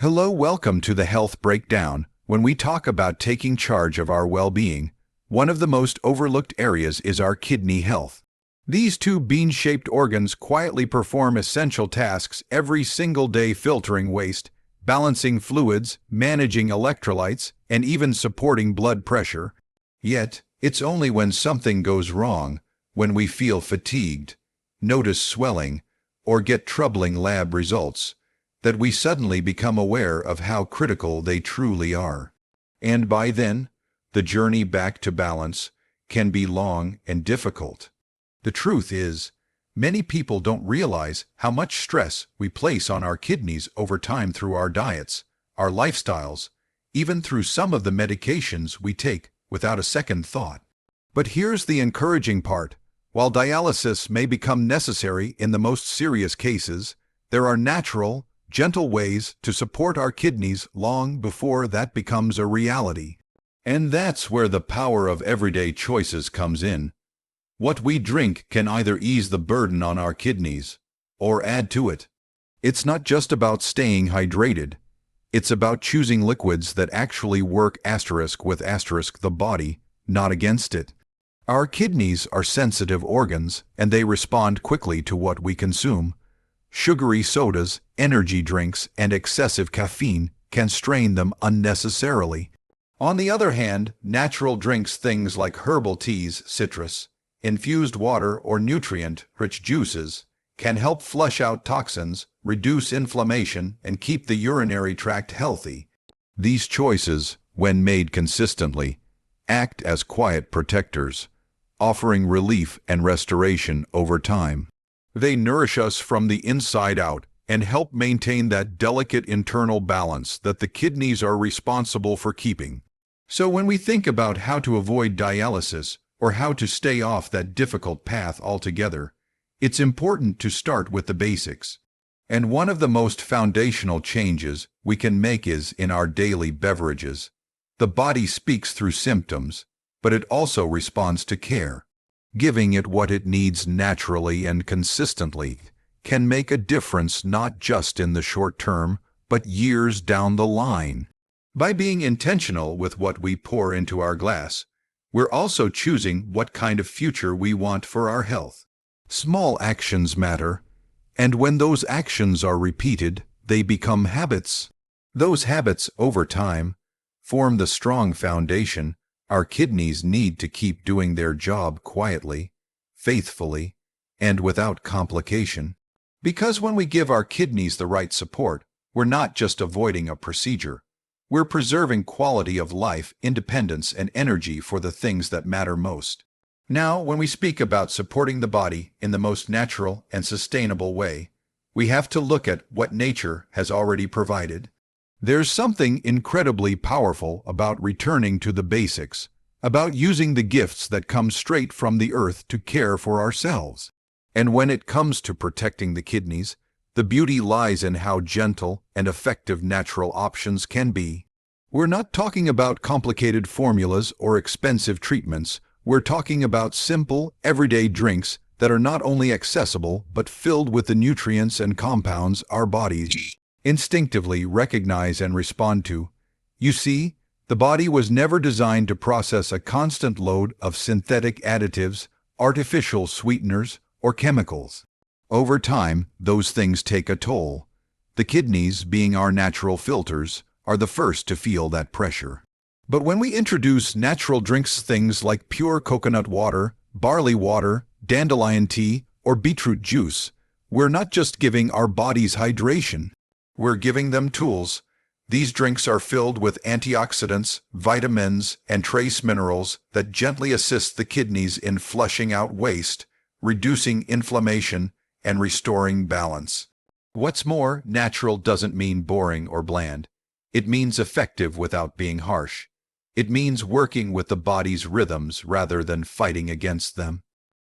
Hello, welcome to the Health Breakdown. When we talk about taking charge of our well-being, one of the most overlooked areas is our kidney health. These two bean-shaped organs quietly perform essential tasks every single day, filtering waste, balancing fluids, managing electrolytes, and even supporting blood pressure. Yet, it's only when something goes wrong, when we feel fatigued, notice swelling, or get troubling lab results, that we suddenly become aware of how critical they truly are. And by then, the journey back to balance can be long and difficult. The truth is, many people don't realize how much stress we place on our kidneys over time through our diets, our lifestyles, even through some of the medications we take without a second thought. But here's the encouraging part. While dialysis may become necessary in the most serious cases, there are natural, gentle ways to support our kidneys long before that becomes a reality. And that's where the power of everyday choices comes in. What we drink can either ease the burden on our kidneys or add to it. It's not just about staying hydrated. It's about choosing liquids that actually work with the body, not against it. Our kidneys are sensitive organs, and they respond quickly to what we consume. Sugary sodas, energy drinks, and excessive caffeine can strain them unnecessarily. On the other hand, natural drinks, things like herbal teas, citrus, infused water, or nutrient-rich juices, can help flush out toxins, reduce inflammation, and keep the urinary tract healthy. These choices, when made consistently, act as quiet protectors, offering relief and restoration over time. They nourish us from the inside out and help maintain that delicate internal balance that the kidneys are responsible for keeping. So when we think about how to avoid dialysis or how to stay off that difficult path altogether, it's important to start with the basics. And one of the most foundational changes we can make is in our daily beverages. The body speaks through symptoms, but it also responds to care. Giving it what it needs naturally and consistently can make a difference not just in the short term, but years down the line. By being intentional with what we pour into our glass, we're also choosing what kind of future we want for our health. Small actions matter, and when those actions are repeated, they become habits. Those habits, over time, form the strong foundation our kidneys need to keep doing their job quietly, faithfully, and without complication. Because when we give our kidneys the right support, we're not just avoiding a procedure. We're preserving quality of life, independence, and energy for the things that matter most. Now, when we speak about supporting the body in the most natural and sustainable way, we have to look at what nature has already provided. There's something incredibly powerful about returning to the basics, about using the gifts that come straight from the earth to care for ourselves. And when it comes to protecting the kidneys, the beauty lies in how gentle and effective natural options can be. We're not talking about complicated formulas or expensive treatments. We're talking about simple, everyday drinks that are not only accessible but filled with the nutrients and compounds our bodies instinctively recognize and respond to. You see, the body was never designed to process a constant load of synthetic additives, artificial sweeteners, or chemicals. Over time, those things take a toll. The kidneys, being our natural filters, are the first to feel that pressure. But when we introduce natural drinks, things like pure coconut water, barley water, dandelion tea, or beetroot juice, we're not just giving our bodies hydration. We're giving them tools. These drinks are filled with antioxidants, vitamins, and trace minerals that gently assist the kidneys in flushing out waste, reducing inflammation, and restoring balance. What's more, natural doesn't mean boring or bland. It means effective without being harsh. It means working with the body's rhythms rather than fighting against them.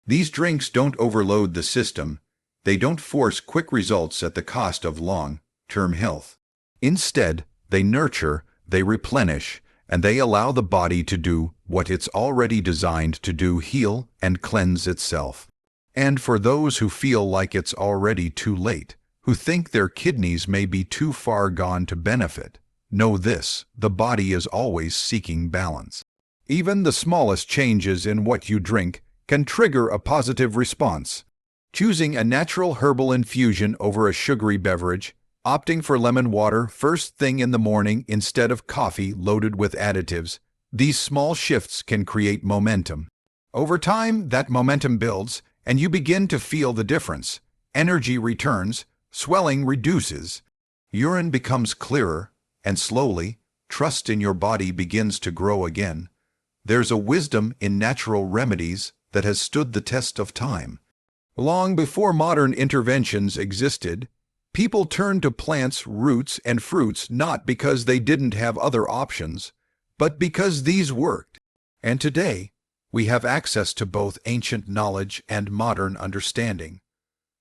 These drinks don't overload the system. They don't force quick results at the cost of long-term health. Instead, they nurture, they replenish, and they allow the body to do what it's already designed to do: heal and cleanse itself. And for those who feel like it's already too late, who think their kidneys may be too far gone to benefit. Know this: the body is always seeking balance. Even the smallest changes in what you drink can trigger a positive response. Choosing a natural herbal infusion over a sugary beverage, opting for lemon water first thing in the morning instead of coffee loaded with additives, these small shifts can create momentum. Over time, that momentum builds, and you begin to feel the difference. Energy returns, swelling reduces, urine becomes clearer, and slowly, trust in your body begins to grow again. There's a wisdom in natural remedies that has stood the test of time. Long before modern interventions existed, people turned to plants, roots, and fruits not because they didn't have other options, but because these worked. And today, we have access to both ancient knowledge and modern understanding.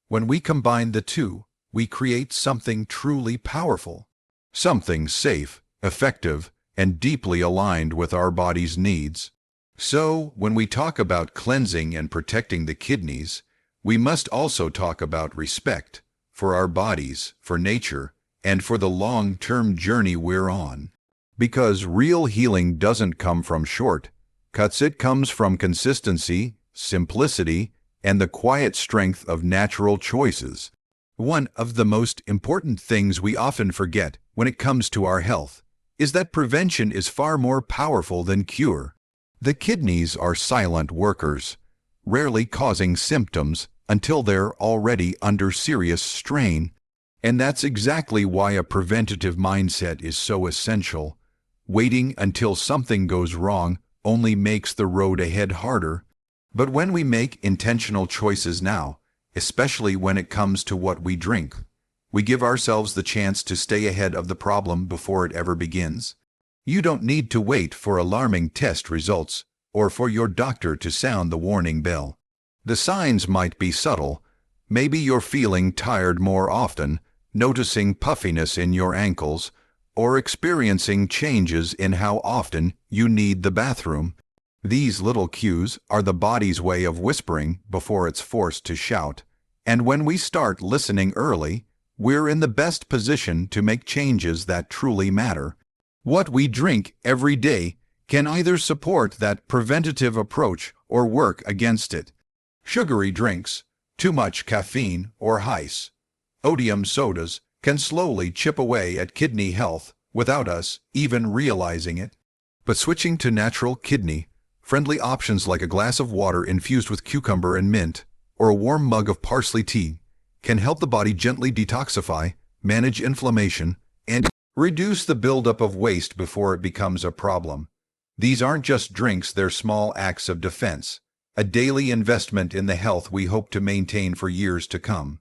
When we combine the two, we create something truly powerful, something safe, effective, and deeply aligned with our body's needs. So, when we talk about cleansing and protecting the kidneys, we must also talk about respect for our bodies, for nature, and for the long-term journey we're on. Because real healing doesn't come from shortcuts, it comes from consistency, simplicity, and the quiet strength of natural choices. One of the most important things we often forget when it comes to our health is that prevention is far more powerful than cure. The kidneys are silent workers, rarely causing symptoms until they're already under serious strain. And that's exactly why a preventative mindset is so essential. Waiting until something goes wrong only makes the road ahead harder. But when we make intentional choices now, especially when it comes to what we drink, we give ourselves the chance to stay ahead of the problem before it ever begins. You don't need to wait for alarming test results or for your doctor to sound the warning bell. The signs might be subtle. Maybe you're feeling tired more often, noticing puffiness in your ankles, or experiencing changes in how often you need the bathroom. These little cues are the body's way of whispering before it's forced to shout. And when we start listening early, we're in the best position to make changes that truly matter. What we drink every day can either support that preventative approach or work against it. Sugary drinks, too much caffeine or high-sodium sodas can slowly chip away at kidney health without us even realizing it. But switching to natural kidney-friendly options like a glass of water infused with cucumber and mint, or a warm mug of parsley tea, can help the body gently detoxify, manage inflammation, and reduce the buildup of waste before it becomes a problem. These aren't just drinks, they're small acts of defense, a daily investment in the health we hope to maintain for years to come.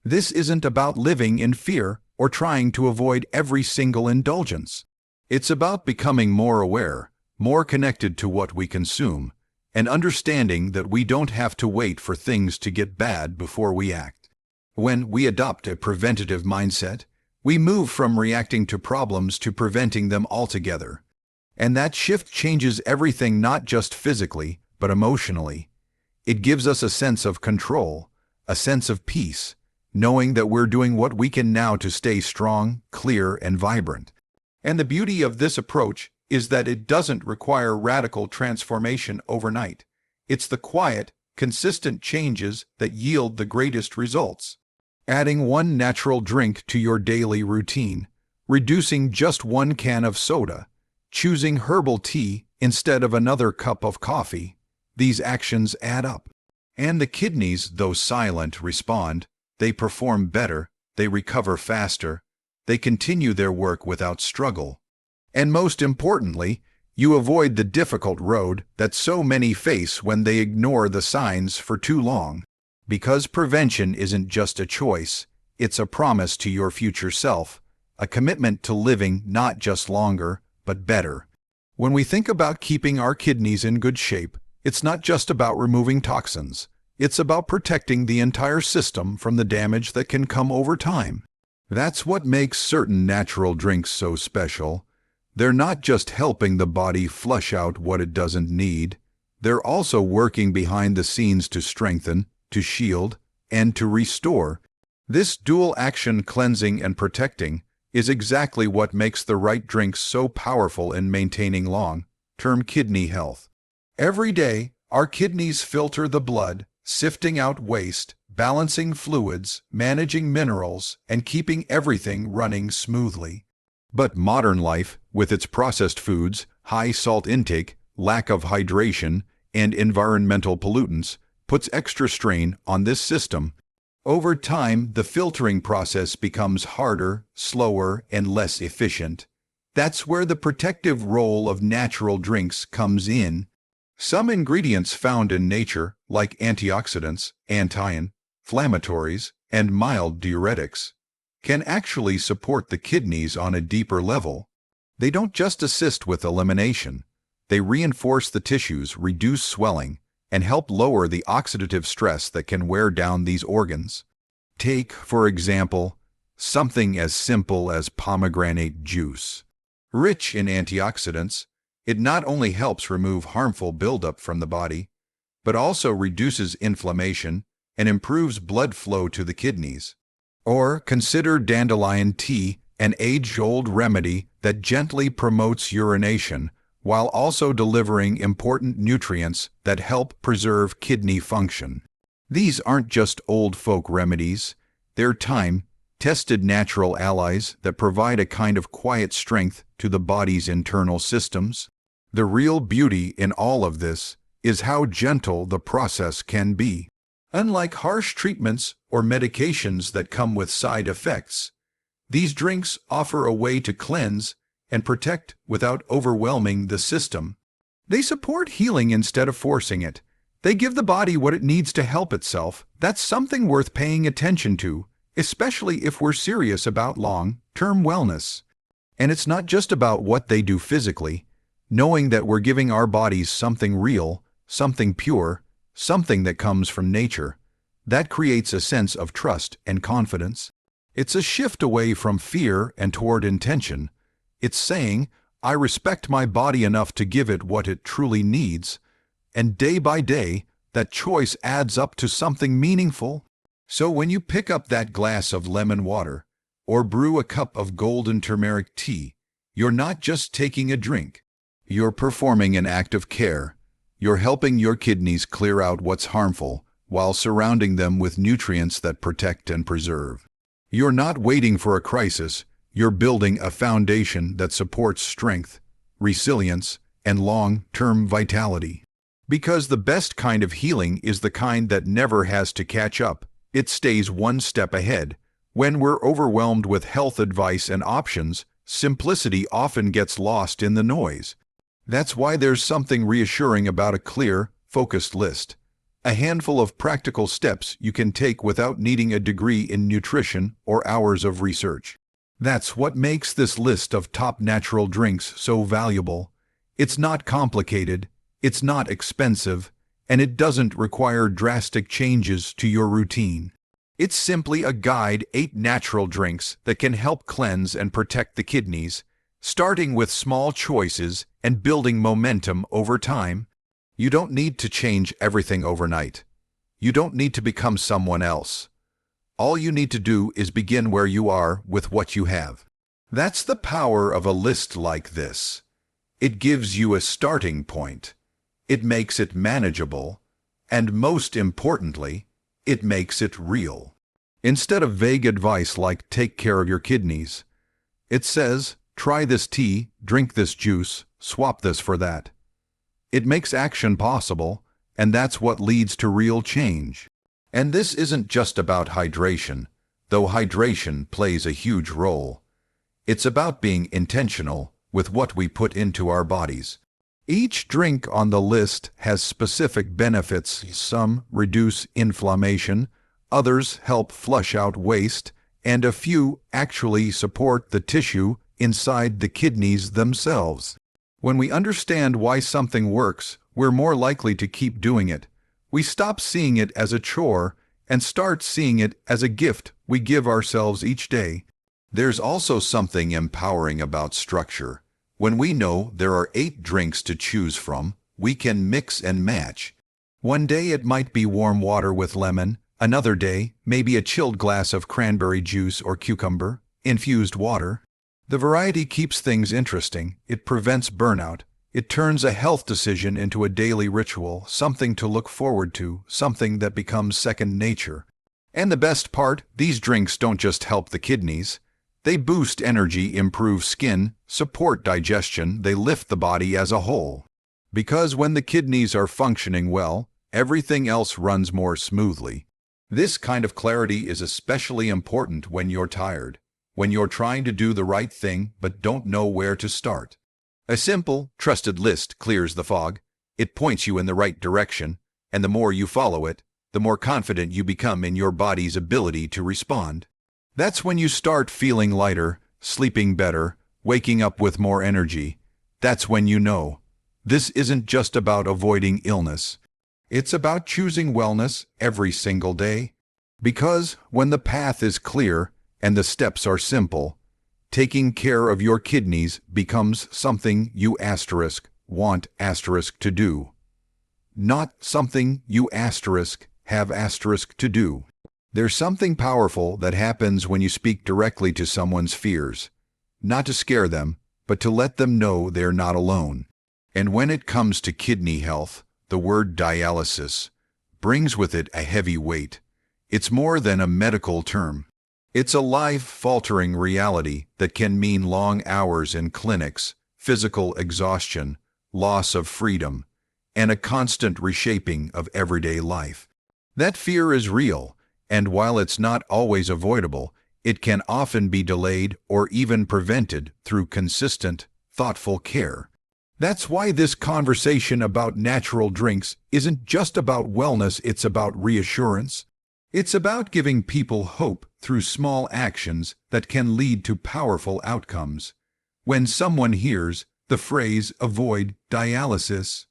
This isn't about living in fear or trying to avoid every single indulgence. It's about becoming more aware, more connected to what we consume, and understanding that we don't have to wait for things to get bad before we act. When we adopt a preventative mindset, we move from reacting to problems to preventing them altogether. And that shift changes everything, not just physically, but emotionally. It gives us a sense of control, a sense of peace, knowing that we're doing what we can now to stay strong, clear, and vibrant. And the beauty of this approach is that it doesn't require radical transformation overnight. It's the quiet, consistent changes that yield the greatest results. Adding one natural drink to your daily routine, reducing just one can of soda, choosing herbal tea instead of another cup of coffee. These actions add up. And the kidneys, though silent, respond. They perform better, they recover faster, they continue their work without struggle. And most importantly, you avoid the difficult road that so many face when they ignore the signs for too long. Because prevention isn't just a choice, it's a promise to your future self, a commitment to living not just longer, but better. When we think about keeping our kidneys in good shape, it's not just about removing toxins. It's about protecting the entire system from the damage that can come over time. That's what makes certain natural drinks so special. They're not just helping the body flush out what it doesn't need. They're also working behind the scenes to strengthen, to shield, and to restore. This dual action, cleansing and protecting, is exactly what makes the right drinks so powerful in maintaining long-term kidney health. Every day, our kidneys filter the blood, sifting out waste, balancing fluids, managing minerals, and keeping everything running smoothly. But modern life, with its processed foods, high salt intake, lack of hydration, and environmental pollutants, puts extra strain on this system. Over time, the filtering process becomes harder, slower, and less efficient. That's where the protective role of natural drinks comes in. Some ingredients found in nature, like antioxidants, anti-inflammatories, and mild diuretics, can actually support the kidneys on a deeper level. They don't just assist with elimination. They reinforce the tissues, reduce swelling, and help lower the oxidative stress that can wear down these organs. Take, for example, something as simple as pomegranate juice. Rich in antioxidants, it not only helps remove harmful buildup from the body, but also reduces inflammation and improves blood flow to the kidneys. Or consider dandelion tea, an age-old remedy that gently promotes urination while also delivering important nutrients that help preserve kidney function. These aren't just old folk remedies, they're time-tested natural allies that provide a kind of quiet strength to the body's internal systems. The real beauty in all of this is how gentle the process can be. Unlike harsh treatments or medications that come with side effects, these drinks offer a way to cleanse and protect without overwhelming the system. They support healing instead of forcing it. They give the body what it needs to help itself. That's something worth paying attention to, especially if we're serious about long-term wellness. And it's not just about what they do physically. Knowing that we're giving our bodies something real, something pure, something that comes from nature, that creates a sense of trust and confidence. It's a shift away from fear and toward intention. It's saying, I respect my body enough to give it what it truly needs, and day by day, that choice adds up to something meaningful. So when you pick up that glass of lemon water, or brew a cup of golden turmeric tea, you're not just taking a drink. You're performing an act of care. You're helping your kidneys clear out what's harmful, while surrounding them with nutrients that protect and preserve. You're not waiting for a crisis. You're building a foundation that supports strength, resilience, and long-term vitality. Because the best kind of healing is the kind that never has to catch up. It stays one step ahead. When we're overwhelmed with health advice and options, simplicity often gets lost in the noise. That's why there's something reassuring about a clear, focused list. A handful of practical steps you can take without needing a degree in nutrition or hours of research. That's what makes this list of top natural drinks so valuable. It's not complicated, it's not expensive, and it doesn't require drastic changes to your routine. It's simply a guide, 8 natural drinks that can help cleanse and protect the kidneys, starting with small choices and building momentum over time. You don't need to change everything overnight. You don't need to become someone else. All you need to do is begin where you are with what you have. That's the power of a list like this. It gives you a starting point. It makes it manageable. And most importantly, it makes it real. Instead of vague advice like take care of your kidneys, it says, try this tea, drink this juice, swap this for that. It makes action possible, and that's what leads to real change. And this isn't just about hydration, though hydration plays a huge role. It's about being intentional with what we put into our bodies. Each drink on the list has specific benefits. Some reduce inflammation, others help flush out waste, and a few actually support the tissue inside the kidneys themselves. When we understand why something works, we're more likely to keep doing it. We stop seeing it as a chore and start seeing it as a gift we give ourselves each day. There's also something empowering about structure. When we know there are 8 drinks to choose from, we can mix and match. One day it might be warm water with lemon, Another day, maybe a chilled glass of cranberry juice or cucumber, infused water. The variety keeps things interesting, it prevents burnout, it turns a health decision into a daily ritual, something to look forward to, something that becomes second nature. And the best part, these drinks don't just help the kidneys. They boost energy, improve skin, support digestion, they lift the body as a whole. Because when the kidneys are functioning well, everything else runs more smoothly. This kind of clarity is especially important when you're tired, when you're trying to do the right thing but don't know where to start. A simple, trusted list clears the fog. It points you in the right direction, and the more you follow it, the more confident you become in your body's ability to respond. That's when you start feeling lighter, sleeping better, waking up with more energy. That's when you know. This isn't just about avoiding illness. It's about choosing wellness every single day. Because when the path is clear and the steps are simple, taking care of your kidneys becomes something you want to do. Not something you have to do. There's something powerful that happens when you speak directly to someone's fears. Not to scare them, but to let them know they're not alone. And when it comes to kidney health, the word dialysis brings with it a heavy weight. It's more than a medical term. It's a life-faltering reality that can mean long hours in clinics, physical exhaustion, loss of freedom, and a constant reshaping of everyday life. That fear is real, and while it's not always avoidable, it can often be delayed or even prevented through consistent, thoughtful care. That's why this conversation about natural drinks isn't just about wellness, it's about reassurance. It's about giving people hope through small actions that can lead to powerful outcomes. When someone hears the phrase "avoid dialysis,"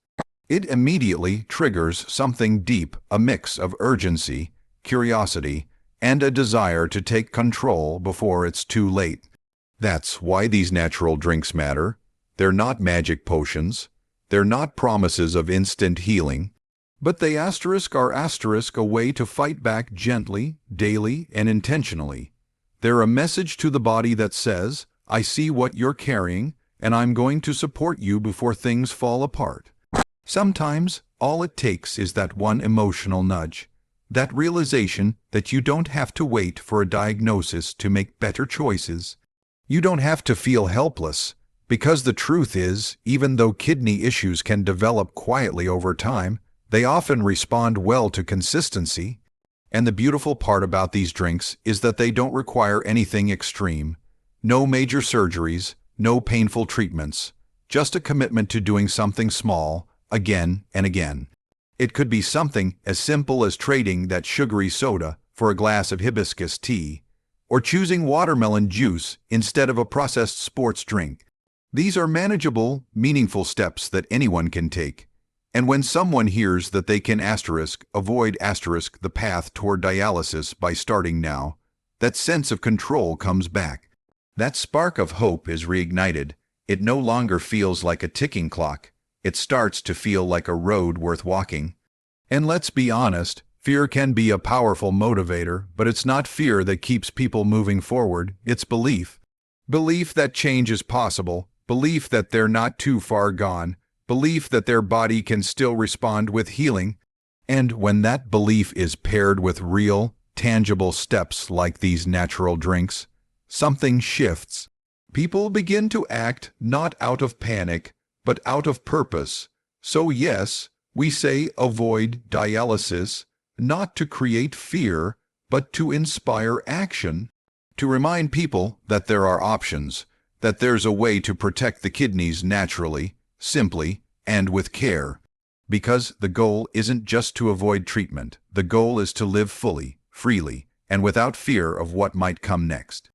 it immediately triggers something deep, a mix of urgency, curiosity, and a desire to take control before it's too late. That's why these natural drinks matter. They're not magic potions. They're not promises of instant healing. But they are a way to fight back gently, daily, and intentionally. They're a message to the body that says, I see what you're carrying, and I'm going to support you before things fall apart. Sometimes, all it takes is that one emotional nudge, that realization that you don't have to wait for a diagnosis to make better choices. You don't have to feel helpless, because the truth is, even though kidney issues can develop quietly over time, they often respond well to consistency. And the beautiful part about these drinks is that they don't require anything extreme. No major surgeries, no painful treatments, just a commitment to doing something small, again and again. It could be something as simple as trading that sugary soda for a glass of hibiscus tea, or choosing watermelon juice instead of a processed sports drink. These are manageable, meaningful steps that anyone can take. And when someone hears that they can avoid the path toward dialysis by starting now, that sense of control comes back. That spark of hope is reignited. It no longer feels like a ticking clock. It starts to feel like a road worth walking. And let's be honest, fear can be a powerful motivator, but it's not fear that keeps people moving forward, it's belief. Belief that change is possible, belief that they're not too far gone, belief that their body can still respond with healing. And when that belief is paired with real, tangible steps like these natural drinks, something shifts. People begin to act not out of panic, but out of purpose. So yes, we say avoid dialysis, not to create fear, but to inspire action, to remind people that there are options, that there's a way to protect the kidneys naturally, simply, and with care. Because the goal isn't just to avoid treatment, the goal is to live fully, freely, and without fear of what might come next.